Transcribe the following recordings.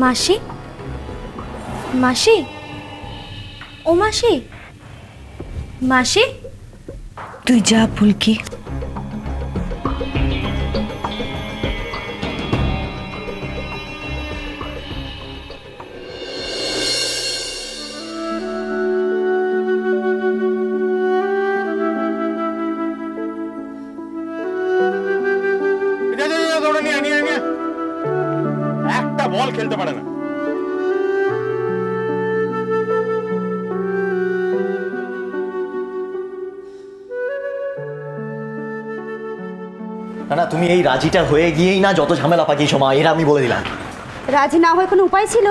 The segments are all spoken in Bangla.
মাসি, মাসি, ও মাসি, মাসি, তুই যা ফুলকি। একটা বল খেলতে পারে না। না না, তুমি এই রাজিটা হয়ে গিয়েই না যত ঝামেলা পাকিয়েছো মা, এরা আমি বলে দিলাম। রাজি না হয়ে কোনো উপায় ছিল?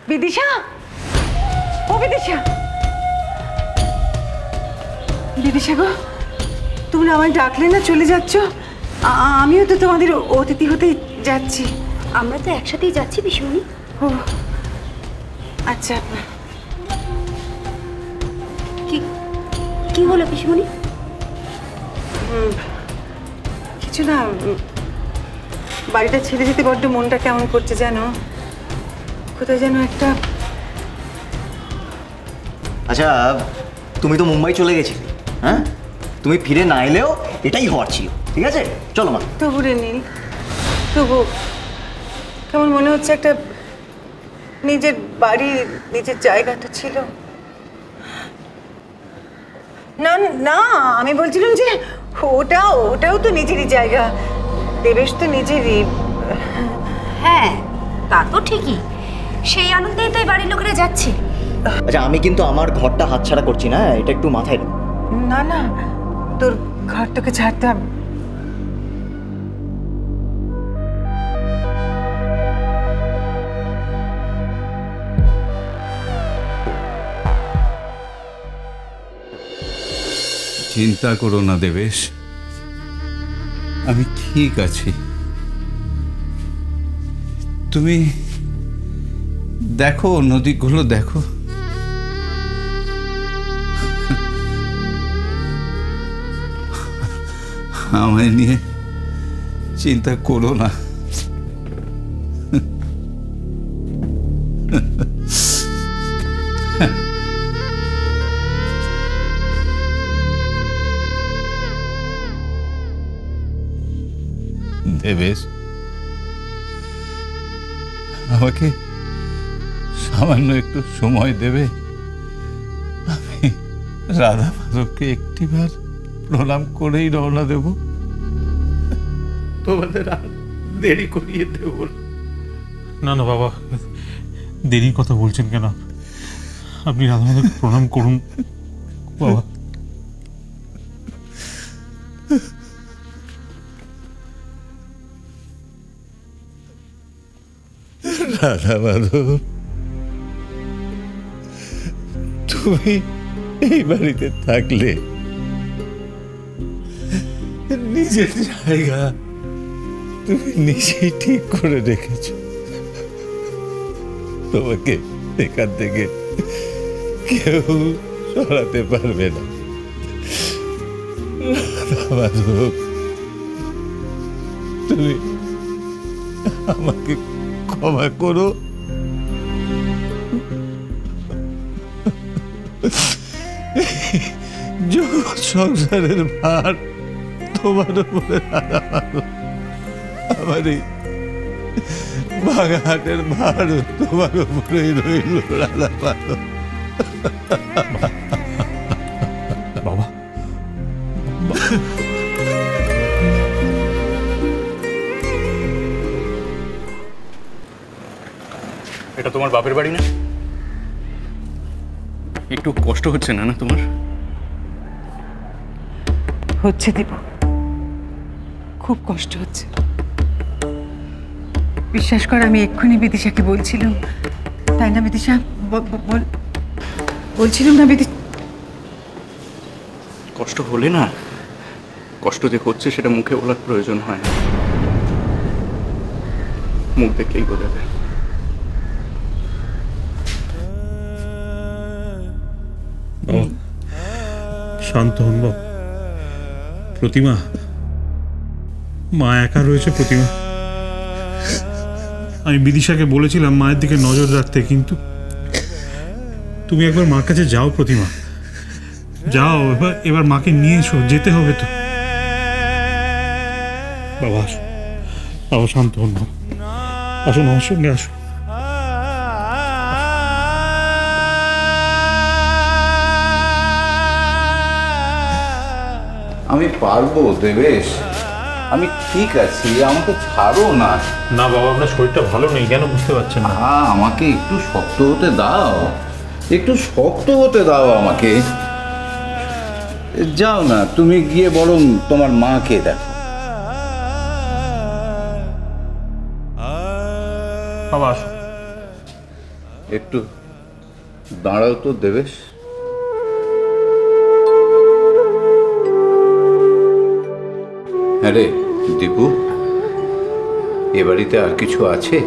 বিদিশা, ও বিদিশা, বিদিশা গো, তুমি আমায় ডাকলে না চলে যাচ্ছ? আমিও তো তোমাদের অতিথি হতে যাচ্ছি। আমরা তো একসাথেই যাচ্ছি পিসিমণি। ও আচ্ছা, কি কি হলো পিসিমণি? কিছু না, বাড়িটা ছেড়ে যেতে বড্ড মনটা কেমন করছে জানো, কোথায় যেন একটা। আচ্ছা, তুমি তো মুম্বাই চলে গেছিলে, হ্যাঁ? তুমি ফিরে না এলেও এটাই হওয়ার ছিল, ঠিক আছে? চলো মা। তবু রে নীল, তবু কেমন মনে হচ্ছে একটা নিজের বাড়ি, নিজের জায়গাটা ছিল। না না, আমি বলছিলাম যে ওটাও তো নিজেরই জায়গা, দেবেশ তো নিজেরই। হ্যাঁ, তা তো ঠিকই, সেই আনন্দেই তো এই বাড়ির লোকেরা যাচ্ছে। আচ্ছা, আমি কিন্তু আমার ঘরটা হাতছাড়া করছি না, এটা একটু মাথায় রাখো। না না, তোর ঘর তোকে ছাড়তে হবে। চিন্তা করো না দেবেশ, আমি ঠিক আছি। তুমি দেখো নদীগুলো দেখো, আমায় নিয়ে চিন্তা করো না। দেবেশ, আমাকে সামান্য একটু সময় দেবে? আমি রাধা মাধবকে একটিবার প্রণাম করেই রওনা দেব, তোমাদের আর দেরি করিয়ে দেব না। না বাবা, দেরির কথা বলছেন কেন? আপনি রাধা মাধবকে প্রণাম করুন বাবা। রাধা মাধব, তুমি এই বাড়িতে থাকলে নিজের জায়গা তুমি নিজেই ঠিক করে রেখেছ, তোমাকে এখান থেকে কেউ সরাতে পারবে না। রাধা মাধব, তুমি আমাকে ক্ষমা করো। জগৎ সংসারের ভার তোমার উপরে, রাধা মাধব। আমার এই ভাঙা হাটের ভার তোমার উপরেই রইল, রাধা মাধব। বাবা, এটা তোমার বাপের বাড়ি না? একটু কষ্ট হচ্ছে না না তোমার? হচ্ছে দেব, খুব কষ্ট হচ্ছে। বিশ্বাস কর, আমি এক্ষুনি বিদিশাকে বলছিলাম, তাই না বিদিশা? বলছিলাম না বিদিশা? কষ্ট হলে না, কষ্ট যে হচ্ছে সেটা মুখে বলার প্রয়োজন হয় না, মুখ দেখলেই বোঝা যায়। শান্ত হন বাবু। প্রতিমা, মা একা রয়েছে। প্রতিমা, আমি বিদিশাকে বলেছিলাম মায়ের দিকে নজর রাখতে, কিন্তু তুমি একবার মার কাছে যাও প্রতিমা, যাও এবার মাকে নিয়ে এসো, যেতে হবে তো। বাবা আসো, বাবা শান্ত হন, আসুন আমার সঙ্গে আসুন। আমি পারবো দেবেশ, আমি ঠিক আছি, আমাকে ছাড়ো না। না বাবা, আপনার শরীরটা ভালো নেই, কেন বুঝতে পারছেন না? আমাকে একটু শক্ত হতে দাও, একটু শক্ত হতে দাও আমাকে। যাও না, তুমি গিয়ে বরং তোমার মাকে দেখো। বাবা আসো। একটু দাঁড়াও তো দেবেশ। হ্যাঁ রে দীপু, এ বাড়িতে আর কিছু আছে?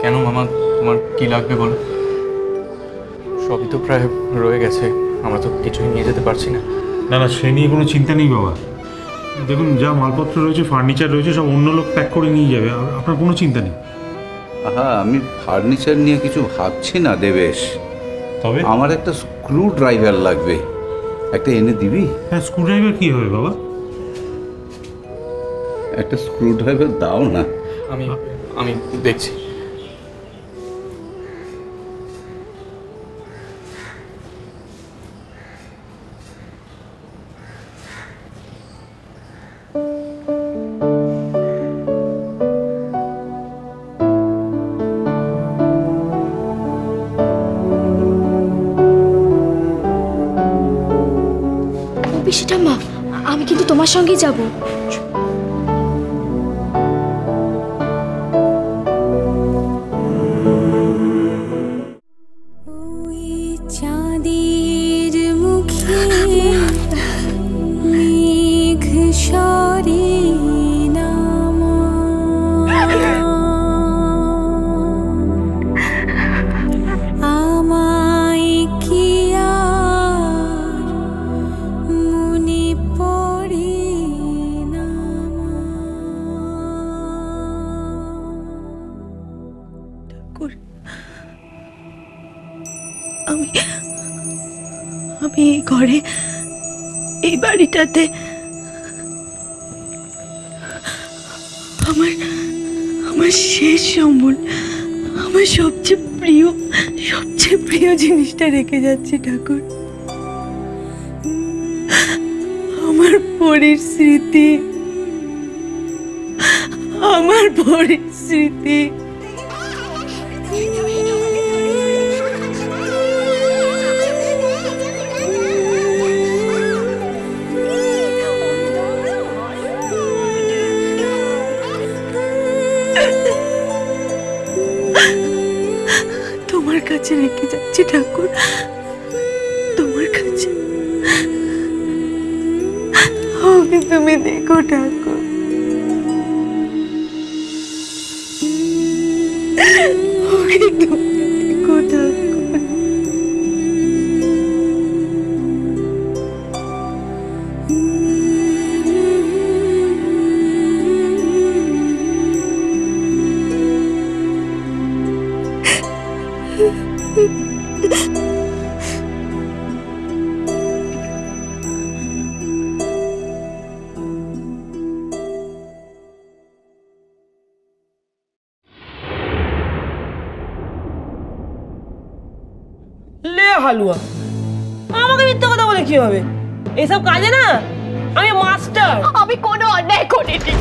কেন মামা, তোমার কি লাগবে বলো? সবই তো প্রায় রয়ে গেছে, আমরা তো কিছুই নিয়ে যেতে পারছি না। না না, সে নিয়ে কোনো চিন্তা নেই বাবা। দেখুন, যা মালপত্র রয়েছে, ফার্নিচার রয়েছে, সব অন্য লোক প্যাক করে নিয়ে যাবে, আপনার কোনো চিন্তা নেই। আমি ফার্নিচার নিয়ে কিছু ভাবছি না দেবেশ। তবে আমার একটা স্ক্রু ড্রাইভার লাগবে, একটা এনে দিবি? হ্যাঁ, স্ক্রু ড্রাইভার কী হবে বাবা? একটা স্ক্রু ড্রাইভার দাও না। আমি দেখছি। পিসিটা মা, আমি কিন্তু তোমার সঙ্গেই যাব। চাঁদের মুখে মেঘ সরে নামা, আমায় কি আর মনে পড়ে না? আমি এই ঘরে, এই বাড়িটাতে আমার শেষ সম্বল, আমার সবচেয়ে প্রিয় জিনিসটা রেখে যাচ্ছি ঠাকুর। আমার পরীর স্মৃতি, আমার পরীর স্মৃতি। তোমার কাছে রেখে যাচ্ছি ঠাকুর, তোমার কাছে। ওকে তুমি দেখো ঠাকুর, ওকে তুমি দেখো ঠাকুর। হালুয়া, আমাকে মিথ্যা কথা বলে কি হবে? এসব কাজে না আমি মাস্টার। আমি কোনো অন্যায় করিনি,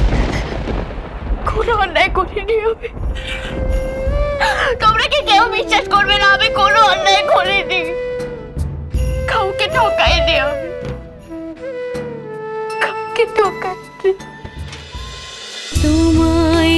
কোনো অন্যায় করিনি আমি। তোমরা কি কেউ বিশ্বাস করবে না? আমি কোনো অন্যায় করিনি, কাউকে ঠকাইনি আমি, কাউকে ঠকাইনি। তোমায়